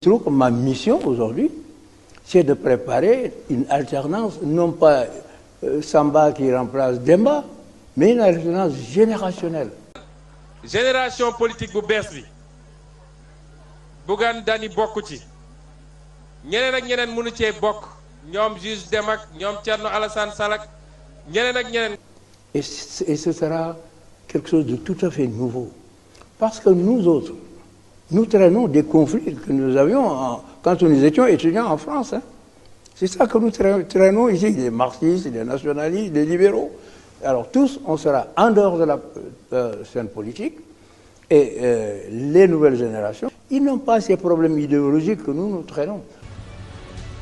Je trouve que ma mission aujourd'hui, c'est de préparer une alternance, non pas Samba qui remplace Demba, mais une alternance générationnelle. Génération politique bu bees bi Bougane Dany bokk ci ñeneen ak ñeneen mënu cee bokk ñoom juge Dem ak ñoom Thierno Alassane Sall ak ñeneen ak ñeneen. Et ce sera quelque chose de tout à fait nouveau. Parce que nous autres, nous traînons des conflits que nous avions quand nous étions étudiants en France. Hein. C'est ça que nous traînons ici, des marxistes, des nationalistes, des libéraux. Alors tous, on sera en dehors de la scène politique. Et les nouvelles générations, ils n'ont pas ces problèmes idéologiques que nous traînons.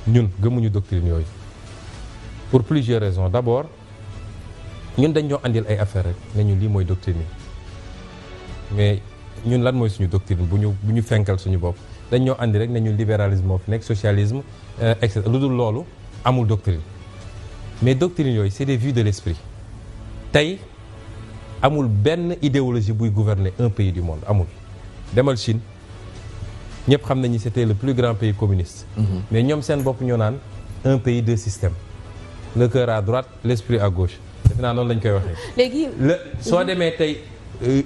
ñun gëmuñu doctrine yooyu pour plusieurs raisons. D'abord ñun dañ ñoo andil ay affaire rek ne ñu lii mooy doctrine yi mais ñun lan mooy suñu doctrine bu ñu fenkal suñu bopp dañ ñoo andi rek ne ñu libéralisme moo fi nekk socialisme et cetera lu dul loolu amul doctrine. Mais doctrine yooyu c'est des vues de l'esprit. Tey amul benn idéologie buy gouverner un pays du monde amul. Demal Chine ñëpp xam nañu c'était le plus grand pays communiste. Mais ñoom seen bopp ñoo naan un pays deux systèmes. Le cœur à droite l'esprit à gauche. Defe naa noonu lañ koy waxee. léegi soo demee tey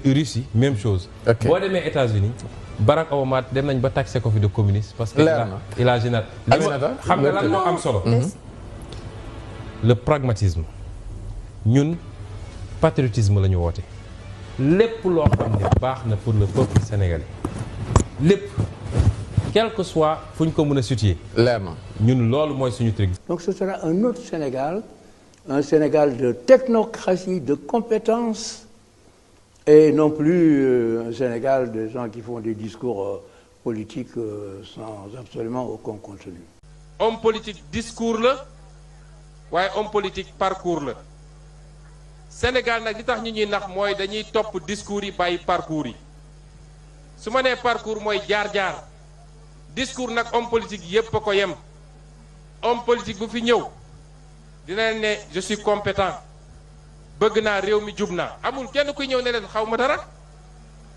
Russie même chose. boo demee États-Unis Barack Obama dem nañ ba taxé ko fi de communiste. parce que il a général. xam nga lan moo am solo. Le pragmatisme ñun patriotisme la ñu woote. lépp loo xam ne baax na pour le peuple sénégalais lépp quel que soit fu ñu ko mën a situer. leer na ñun loolu mooy suñu truc. Donc ce sera un autre Sénégal, un Sénégal de technocratie, de compétences, et non plus un Sénégal de gens qui font des discours politiques sans absolument aucun contenu. Homme politique discours la waaye homme politique parcours la Sénégal nag li tax ñu ñuy nax mooy dañuy topp discours yi bàyyi parcours yi su ma nee parcours mooy jaar-jaar discours nag homme politique yépp a ko yem homme politique bu fi ñëw dina leen ne je suis compétent bëgg naa réew mi jub naa amul kenn kuy ñëw ne leen xaw ma dara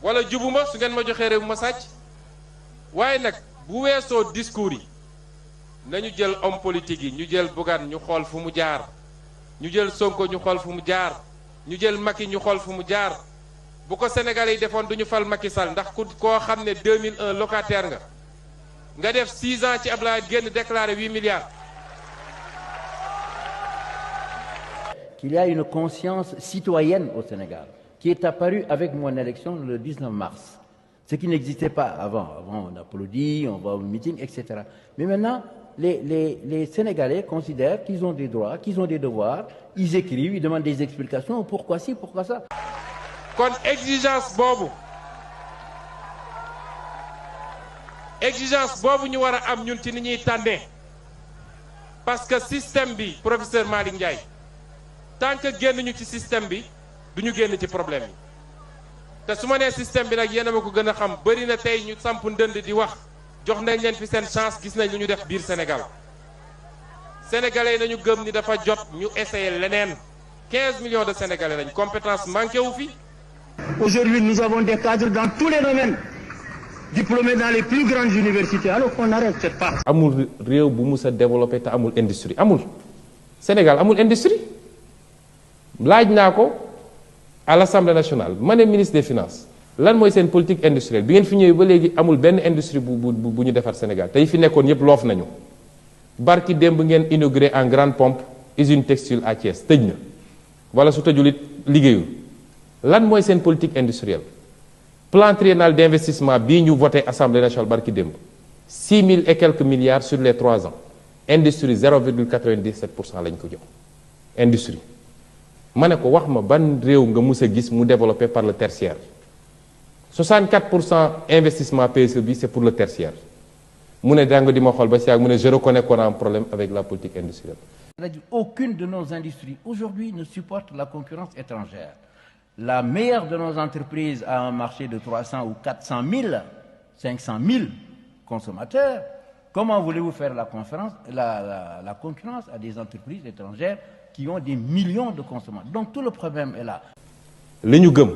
wala jubuma su ngeen ma joxee réew ma sàcc waaye nag bu weesoo discours yi nañu jël homme politique yi ñu jël Bougane ñu xool fu mu jaar ñu jël Sonko ñu xool fu mu jaar ñu jël Macky ñu xool fu mu jaar bu ko Sénégalais yi defoon du ñu fal Macky Sall ndax ku koo xam ne 2001 locataire nga def 6 ans ci Abdoulaye génn déclaré 8 milliards. Qu'il y a une conscience citoyenne au Sénégal qui est apparue avec mon élection le 19 mars. Ce qui n'existait pas avant. Avant, on applaudit, on va au meeting, etc. Mais maintenant, les Sénégalais considèrent qu'ils ont des droits, qu'ils ont des devoirs, ils écrivent, ils demandent des explications, pourquoi ci, pourquoi ça. kon exigence boobu ñu war a am ñun ci ni ñuy tànnee parce que système bi professeur Malick Ndiaye tant que génn ñu ci système bi du ñu génn ci problème yi te su ma nee système bi nag yéen a ma ko gën a xam bëri na tey ñu samp ndënd di wax jox nañ leen fi seen chance gis nañ lu ñu def biir Sénégal sénégalais yi nañu gëm ni dafa jot ñu essayer leneen 15 millions de sénégalais lañ compétence manqué wu fi. Aujourd'hui, nous avons des cadres dans tous les domaines, diplômés dans les plus grandes universités. Alors qu'on arrête cette part. amul réew bu mus a développé te amul industrie amul Sénégal amul industrie laaj naa ko à l'Assemblée nationale ma ne ministre des finances lan mooy seen politique industrielle bi ngeen fi ñëwee ba léegi amul benn industrie bu ñu defar Sénégal tey fi nekkoon yëpp loof nañu barki démb ngeen inauguré en grande pompe usine textile à Thiès tëj na wala su tëjul it liggéeyul lan mooy seen politique industrielle plan triennal d'investissement bii ñu voté Assemblée nationale barki démb 6 000 et quelques milliards sur les 3 ans industrie 0,97% lañ ko jox industrie ma ne ko wax ma ban réew nga mus a gis mu développé par le tertiaire 64% investissement PSE bi c'est pour le tertiaire mu ne danga di ma xool ba si ak mu ne je reconnais qu'on a un problème avec la politique industrielle. C'est-à-dire aucune de nos industries aujourd'hui ne supporte la concurrence étrangère. La meilleure de nos entreprises a un marché de 300 ou 400 000, 500 000 consommateurs. Comment voulez-vous faire la concurrence à des entreprises étrangères qui ont des millions de consommateurs? Donc tout le problème est là. li ñu gëm